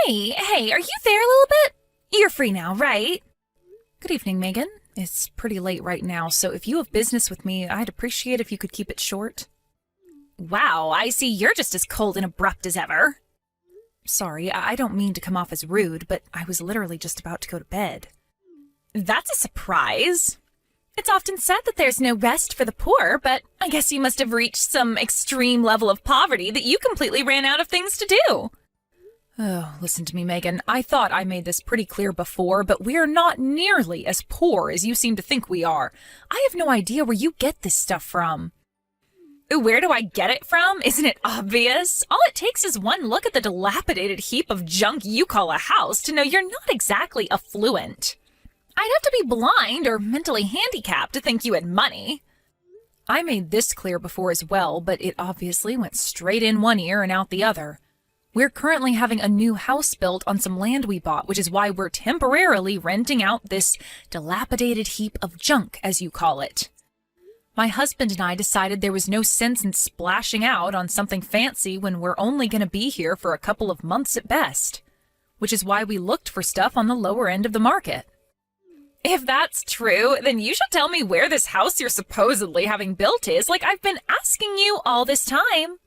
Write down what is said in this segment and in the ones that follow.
Hey, are you there a little bit? You're free now, right? Good evening, Megan. It's pretty late right now, so if you have business with me, I'd appreciate if you could keep it short. Wow, I see you're just as cold and abrupt as ever. Sorry, I don't mean to come off as rude, but I was literally just about to go to bed. That's a surprise. It's often said that there's no rest for the poor, but I guess you must have reached some extreme level of poverty that you completely ran out of things to do. Oh, listen to me, Megan. I thought I made this pretty clear before, but we are not nearly as poor as you seem to think we are. I have no idea where you get this stuff from. Where do I get it from? Isn't it obvious? All it takes is one look at the dilapidated heap of junk you call a house to know you're not exactly affluent. I'd have to be blind or mentally handicapped to think you had money. I made this clear before as well, but it obviously went straight in one ear and out the other. We're currently having a new house built on some land we bought, which is why we're temporarily renting out this dilapidated heap of junk, as you call it. My husband and I decided there was no sense in splashing out on something fancy when we're only going to be here for a couple of months at best, which is why we looked for stuff on the lower end of the market. If that's true, then you should tell me where this house you're supposedly having built is, like I've been asking you all this time.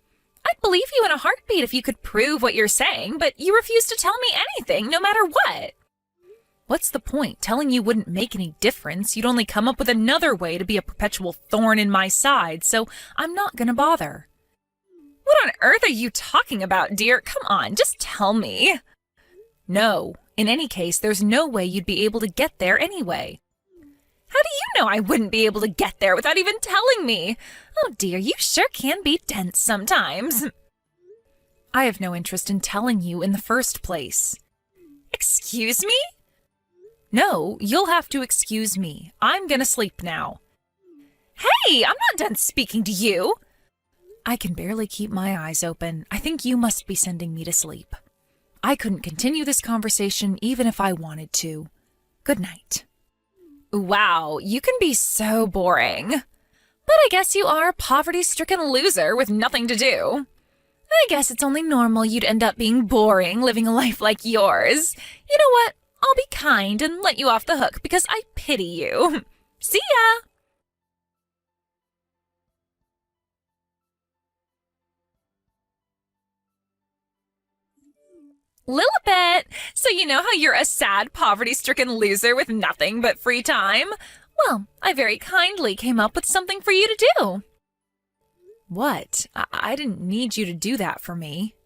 I'd believe you in a heartbeat if you could prove what you're saying, but you refuse to tell me anything, no matter what. What's the point? Telling you wouldn't make any difference. You'd only come up with another way to be a perpetual thorn in my side, so I'm not gonna bother. What on earth are you talking about, dear? Come on, just tell me. No. In any case, there's no way you'd be able to get there anyway. How do you know I wouldn't be able to get there without even telling me? Oh dear, you sure can be dense sometimes. I have no interest in telling you in the first place. Excuse me? No, you'll have to excuse me. I'm gonna sleep now. Hey, I'm not done speaking to you. I can barely keep my eyes open. I think you must be sending me to sleep. I couldn't continue this conversation even if I wanted to. Good night. Wow, you can be so boring. But I guess you are a poverty-stricken loser with nothing to do. I guess it's only normal you'd end up being boring living a life like yours. You know what? I'll be kind and let you off the hook because I pity you. See ya! Lilibet! So you know how you're a sad, poverty-stricken loser with nothing but free time? Well, I very kindly came up with something for you to do. What? I didn't need you to do that for me.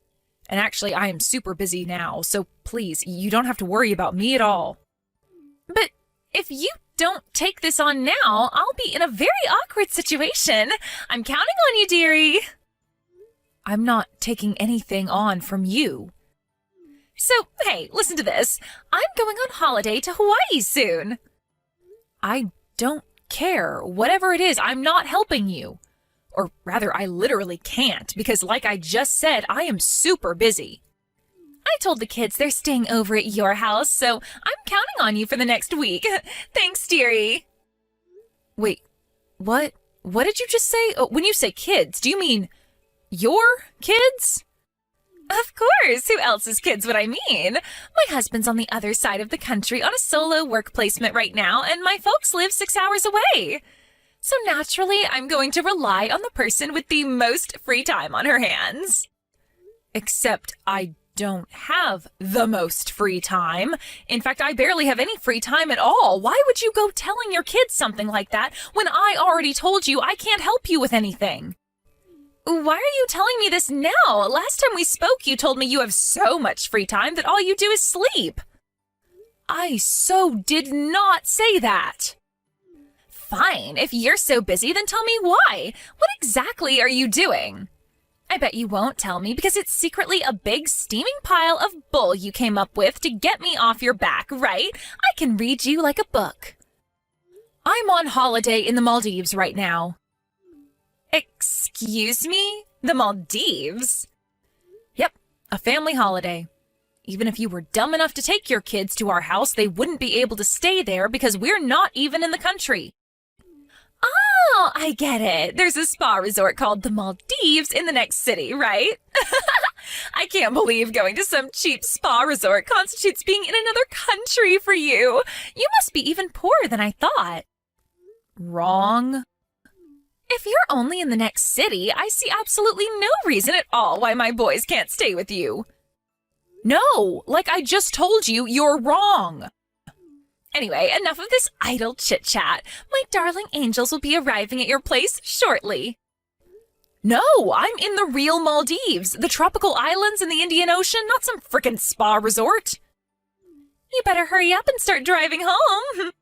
And actually, I am super busy now, so please, you don't have to worry about me at all. But if you don't take this on now, I'll be in a very awkward situation. I'm counting on you, dearie. I'm not taking anything on from you. So, hey, listen to this. I'm going on holiday to Hawaii soon. I don't care. Whatever it is, I'm not helping you. Or rather, I literally can't, because like I just said, I am super busy. I told the kids they're staying over at your house, so I'm counting on you for the next week. Thanks, dearie. Wait, what? What did you just say? Oh, when you say kids, do you mean your kids? Of course, who else's kids would I mean? My husband's on the other side of the country on a solo work placement right now, and my folks live 6 hours away. So naturally, I'm going to rely on the person with the most free time on her hands. Except I don't have the most free time. In fact, I barely have any free time at all. Why would you go telling your kids something like that when I already told you I can't help you with anything? Why are you telling me this now? Last time we spoke, you told me you have so much free time that all you do is sleep. I so did not say that. Fine, if you're so busy, then tell me why. What exactly are you doing? I bet you won't tell me because it's secretly a big steaming pile of bull you came up with to get me off your back, right? I can read you like a book. I'm on holiday in the Maldives right now. Excuse me? The Maldives? Yep, a family holiday. Even if you were dumb enough to take your kids to our house, they wouldn't be able to stay there because we're not even in the country. Oh, I get it. There's a spa resort called the Maldives in the next city, right? I can't believe going to some cheap spa resort constitutes being in another country for you. You must be even poorer than I thought. Wrong. If you're only in the next city, I see absolutely no reason at all why my boys can't stay with you. No, like I just told you, you're wrong. Anyway, enough of this idle chit-chat. My darling angels will be arriving at your place shortly. No, I'm in the real Maldives, the tropical islands in the Indian Ocean, not some frickin' spa resort. You better hurry up and start driving home.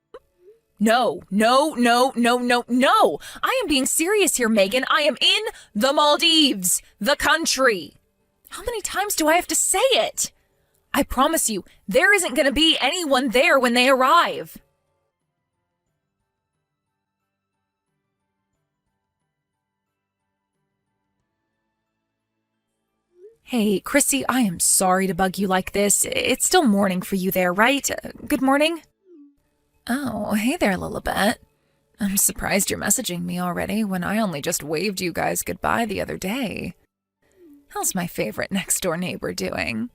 No. I am being serious here, Megan. I am in the Maldives, the country. How many times do I have to say it? I promise you, there isn't going to be anyone there when they arrive. Hey, Chrissy, I am sorry to bug you like this. It's still morning for you there, right? Good morning? Oh, hey there, Lilibet. I'm surprised you're messaging me already when I only just waved you guys goodbye the other day. How's my favorite next-door neighbor doing?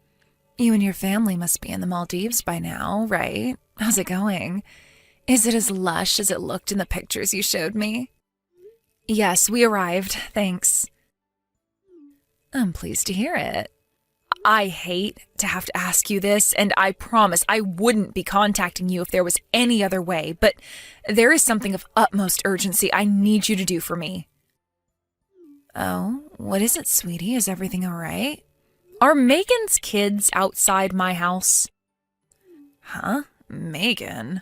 You and your family must be in the Maldives by now, right? How's it going? Is it as lush as it looked in the pictures you showed me? Yes, we arrived, thanks. I'm pleased to hear it. I hate to have to ask you this, and I promise I wouldn't be contacting you if there was any other way, but there is something of utmost urgency I need you to do for me. Oh, what is it, sweetie? Is everything all right? Are Megan's kids outside my house? Huh? Megan?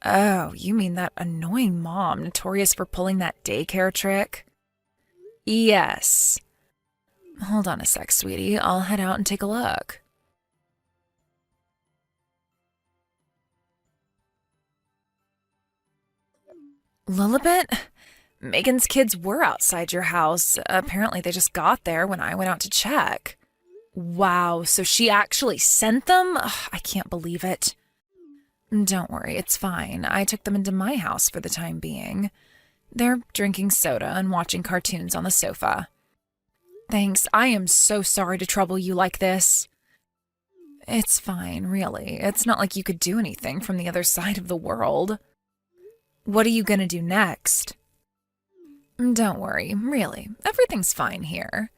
Oh, you mean that annoying mom notorious for pulling that daycare trick? Yes. Hold on a sec, sweetie. I'll head out and take a look. Lilibet? Megan's kids were outside your house. Apparently they just got there when I went out to check. Wow, so she actually sent them? Ugh, I can't believe it. Don't worry, it's fine. I took them into my house for the time being. They're drinking soda and watching cartoons on the sofa. Thanks, I am so sorry to trouble you like this. It's fine, really. It's not like you could do anything from the other side of the world. What are you gonna do next? Don't worry, really. Everything's fine here.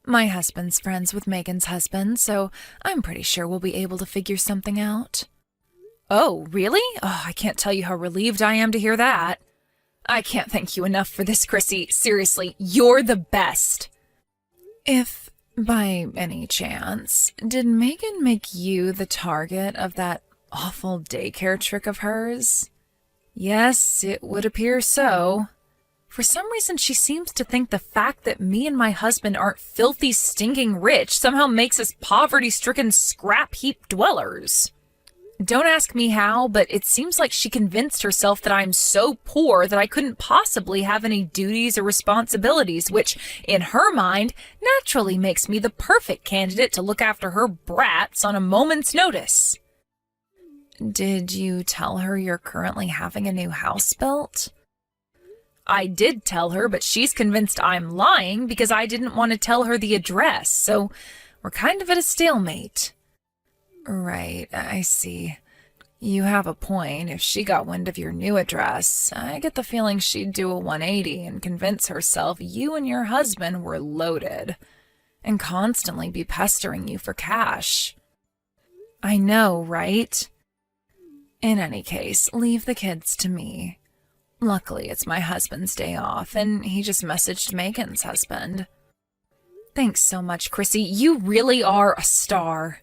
My husband's friends with Megan's husband, so I'm pretty sure we'll be able to figure something out. Oh, really? Oh, I can't tell you how relieved I am to hear that. I can't thank you enough for this, Chrissy. Seriously, you're the best. If, by any chance, did Megan make you the target of that awful daycare trick of hers? Yes, it would appear so. For some reason, she seems to think the fact that me and my husband aren't filthy, stinking rich somehow makes us poverty-stricken scrap heap dwellers. Don't ask me how, but it seems like she convinced herself that I'm so poor that I couldn't possibly have any duties or responsibilities, which, in her mind, naturally makes me the perfect candidate to look after her brats on a moment's notice. Did you tell her you're currently having a new house built? I did tell her, but she's convinced I'm lying because I didn't want to tell her the address, so we're kind of at a stalemate. Right, I see. You have a point. If she got wind of your new address, I get the feeling she'd do a 180 and convince herself you and your husband were loaded, and constantly be pestering you for cash. I know, right? In any case, leave the kids to me. Luckily, it's my husband's day off, and he just messaged Megan's husband. Thanks so much, Chrissy. You really are a star.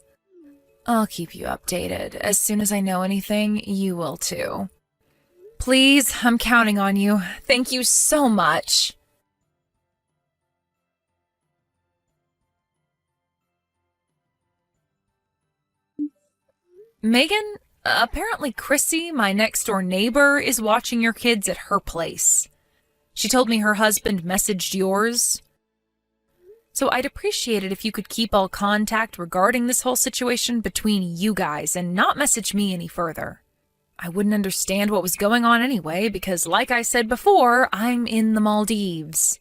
I'll keep you updated. As soon as I know anything, you will too. Please, I'm counting on you. Thank you so much. Megan, apparently Chrissy, my next-door neighbor, is watching your kids at her place. She told me her husband messaged yours. So I'd appreciate it if you could keep all contact regarding this whole situation between you guys and not message me any further. I wouldn't understand what was going on anyway because, like I said before, I'm in the Maldives.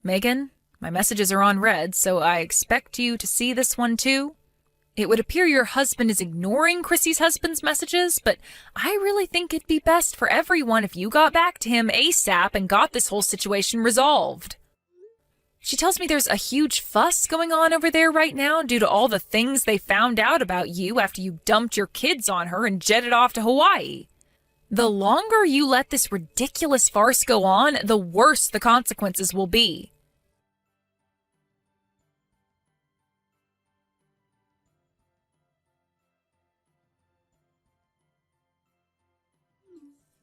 Megan, my messages are on red, so I expect you to see this one too. It would appear your husband is ignoring Chrissy's husband's messages, but I really think it'd be best for everyone if you got back to him ASAP and got this whole situation resolved. She tells me there's a huge fuss going on over there right now due to all the things they found out about you after you dumped your kids on her and jetted off to Hawaii. The longer you let this ridiculous farce go on, the worse the consequences will be.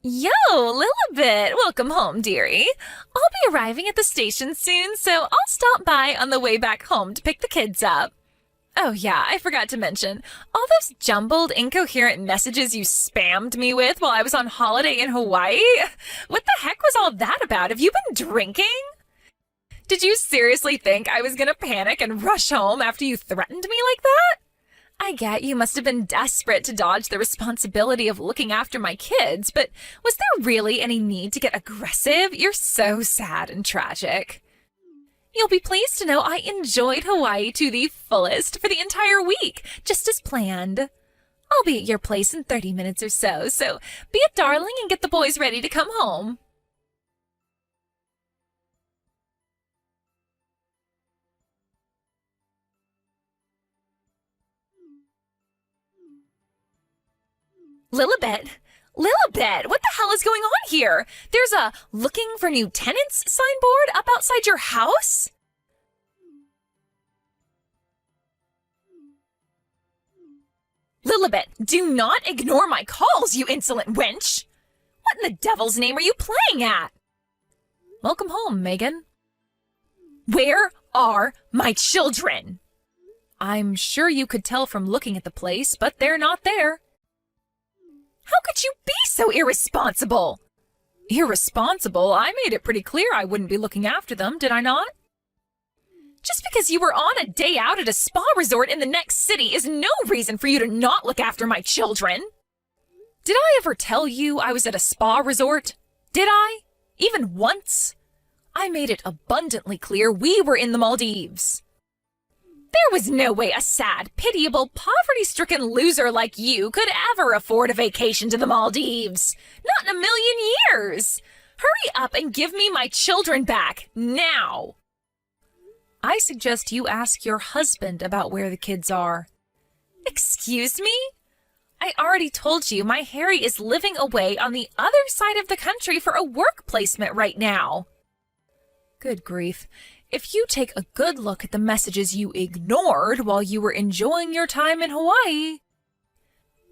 Yo, Lilibet! Welcome home, dearie. I'll be arriving at the station soon, so I'll stop by on the way back home to pick the kids up. Oh yeah, I forgot to mention, all those jumbled, incoherent messages you spammed me with while I was on holiday in Hawaii? What the heck was all that about? Have you been drinking? Did you seriously think I was gonna panic and rush home after you threatened me like that? I get you must have been desperate to dodge the responsibility of looking after my kids, but was there really any need to get aggressive? You're so sad and tragic. You'll be pleased to know I enjoyed Hawaii to the fullest for the entire week, just as planned. I'll be at your place in 30 minutes or so be a darling and get the boys ready to come home. Lilibet, what the hell is going on here? There's a looking for new tenants signboard up outside your house? Lilibet, do not ignore my calls, you insolent wench! What in the devil's name are you playing at? Welcome home, Megan. Where are my children? I'm sure you could tell from looking at the place, but they're not there. How could you be so irresponsible? Irresponsible? I made it pretty clear I wouldn't be looking after them, did I not? Just because you were on a day out at a spa resort in the next city is no reason for you to not look after my children. Did I ever tell you I was at a spa resort? Did I? Even once? I made it abundantly clear we were in the Maldives. There was no way a sad, pitiable, poverty-stricken loser like you could ever afford a vacation to the Maldives. Not in a million years. Hurry up and give me my children back, now. I suggest you ask your husband about where the kids are. Excuse me? I already told you my Harry is living away on the other side of the country for a work placement right now. Good grief. If you take a good look at the messages you ignored while you were enjoying your time in Hawaii,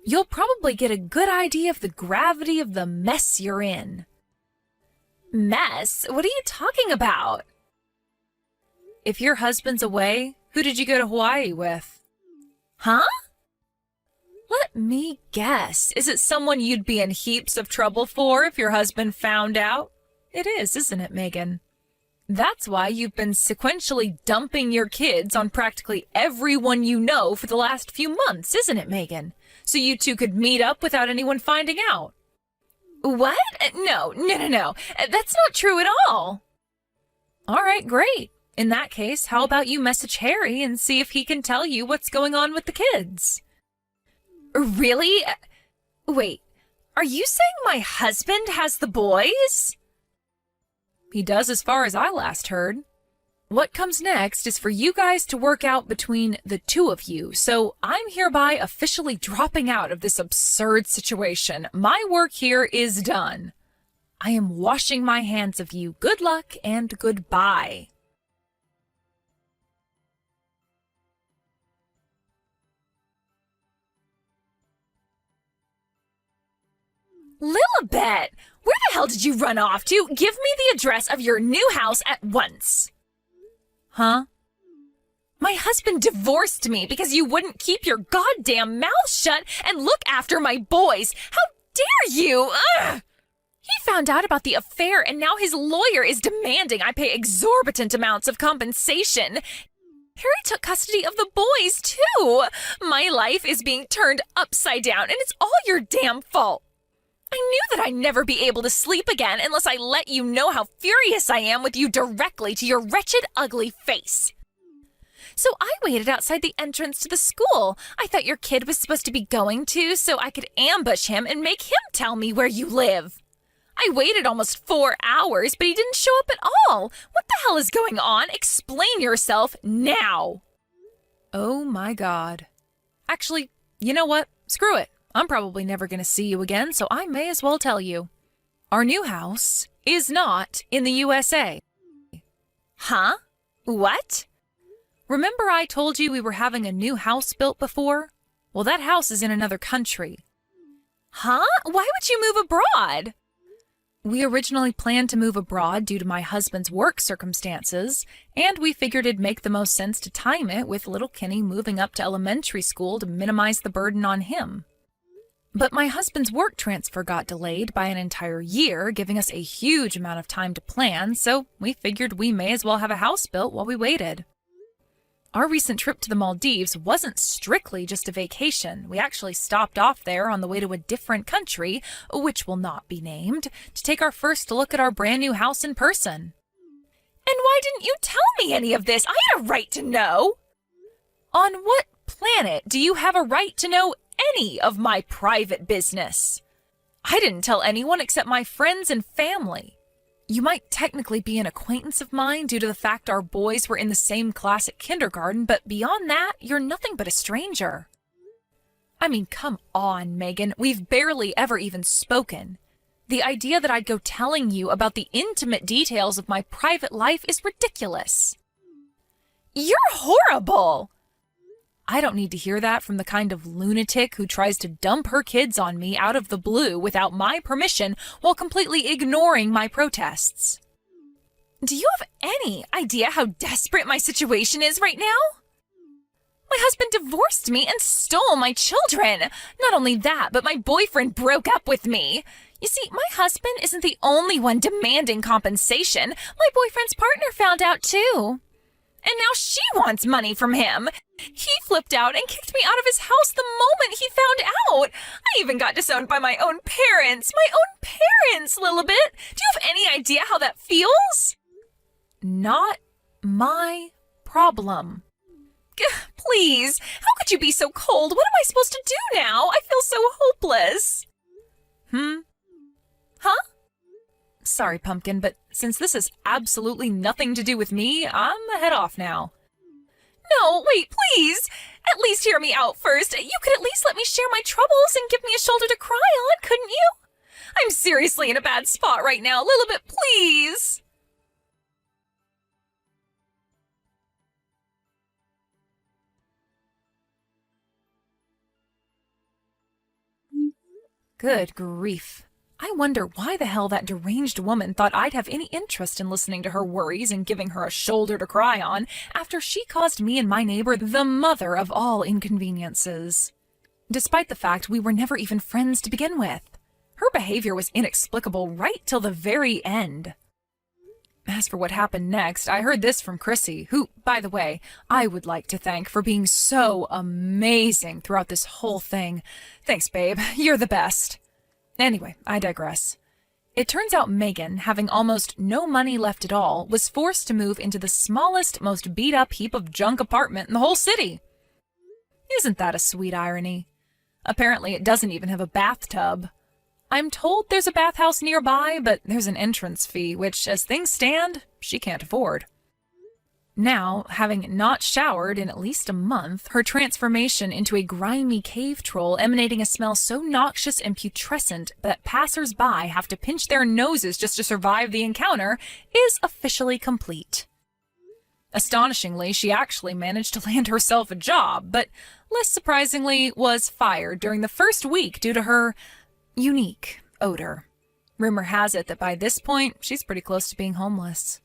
you'll probably get a good idea of the gravity of the mess you're in. Mess? What are you talking about? If your husband's away, who did you go to Hawaii with? Huh? Let me guess. Is it someone you'd be in heaps of trouble for if your husband found out? It is, isn't it, Megan? That's why you've been sequentially dumping your kids on practically everyone you know for the last few months, isn't it, Megan? So you two could meet up without anyone finding out. What? No. That's not true at all. All right, great. In that case, how about you message Harry and see if he can tell you what's going on with the kids? Really? Wait, are you saying my husband has the boys? He does as far as I last heard. What comes next is for you guys to work out between the two of you, so I'm hereby officially dropping out of this absurd situation. My work here is done. I am washing my hands of you. Good luck and goodbye. Lilibet! Where the hell did you run off to? Give me the address of your new house at once. Huh? My husband divorced me because you wouldn't keep your goddamn mouth shut and look after my boys. How dare you? Ugh! He found out about the affair and now his lawyer is demanding I pay exorbitant amounts of compensation. Harry took custody of the boys, too. My life is being turned upside down and it's all your damn fault. I knew that I'd never be able to sleep again unless I let you know how furious I am with you directly to your wretched, ugly face. So I waited outside the entrance to the school. I thought your kid was supposed to be going to, so I could ambush him and make him tell me where you live. I waited almost 4 hours, but he didn't show up at all. What the hell is going on? Explain yourself now. Oh my God. Actually, you know what? Screw it. I'm probably never going to see you again, so I may as well tell you. Our new house is not in the USA. Huh? What? Remember I told you we were having a new house built before? Well, that house is in another country. Huh? Why would you move abroad? We originally planned to move abroad due to my husband's work circumstances, and we figured it'd make the most sense to time it with little Kenny moving up to elementary school to minimize the burden on him. But my husband's work transfer got delayed by an entire year, giving us a huge amount of time to plan, so we figured we may as well have a house built while we waited. Our recent trip to the Maldives wasn't strictly just a vacation. We actually stopped off there on the way to a different country, which will not be named, to take our first look at our brand new house in person. And why didn't you tell me any of this? I had a right to know. On what planet do you have a right to know any of my private business? I didn't tell anyone except my friends and family. You might technically be an acquaintance of mine due to the fact our boys were in the same class at kindergarten, but beyond that, you're nothing but a stranger. I mean, come on, Megan. We've barely ever even spoken. The idea that I'd go telling you about the intimate details of my private life is ridiculous. You're horrible! I don't need to hear that from the kind of lunatic who tries to dump her kids on me out of the blue without my permission while completely ignoring my protests. Do you have any idea how desperate my situation is right now? My husband divorced me and stole my children. Not only that, but my boyfriend broke up with me. You see, my husband isn't the only one demanding compensation. My boyfriend's partner found out too. And now she wants money from him. He flipped out and kicked me out of his house the moment he found out. I even got disowned by my own parents. My own parents, Lilibet. Do you have any idea how that feels? Not my problem. Please, how could you be so cold? What am I supposed to do now? I feel so hopeless. Huh? Sorry, Pumpkin, but since this has absolutely nothing to do with me, I'm a head off now. No, wait, please! At least hear me out first. You could at least let me share my troubles and give me a shoulder to cry on, couldn't you? I'm seriously in a bad spot right now. Lilibet, please! Good grief. I wonder why the hell that deranged woman thought I'd have any interest in listening to her worries and giving her a shoulder to cry on after she caused me and my neighbor the mother of all inconveniences. Despite the fact we were never even friends to begin with. Her behavior was inexplicable right till the very end. As for what happened next, I heard this from Chrissy, who, by the way, I would like to thank for being so amazing throughout this whole thing. Thanks, babe. You're the best. Anyway, I digress. It turns out Megan, having almost no money left at all, was forced to move into the smallest, most beat-up heap of junk apartment in the whole city. Isn't that a sweet irony? Apparently it doesn't even have a bathtub. I'm told there's a bathhouse nearby, but there's an entrance fee, which, as things stand, she can't afford. Now, having not showered in at least a month, her transformation into a grimy cave troll emanating a smell so noxious and putrescent that passers-by have to pinch their noses just to survive the encounter is officially complete. Astonishingly, she actually managed to land herself a job, but less surprisingly was fired during the first week due to her unique odor. Rumor has it that by this point, she's pretty close to being homeless.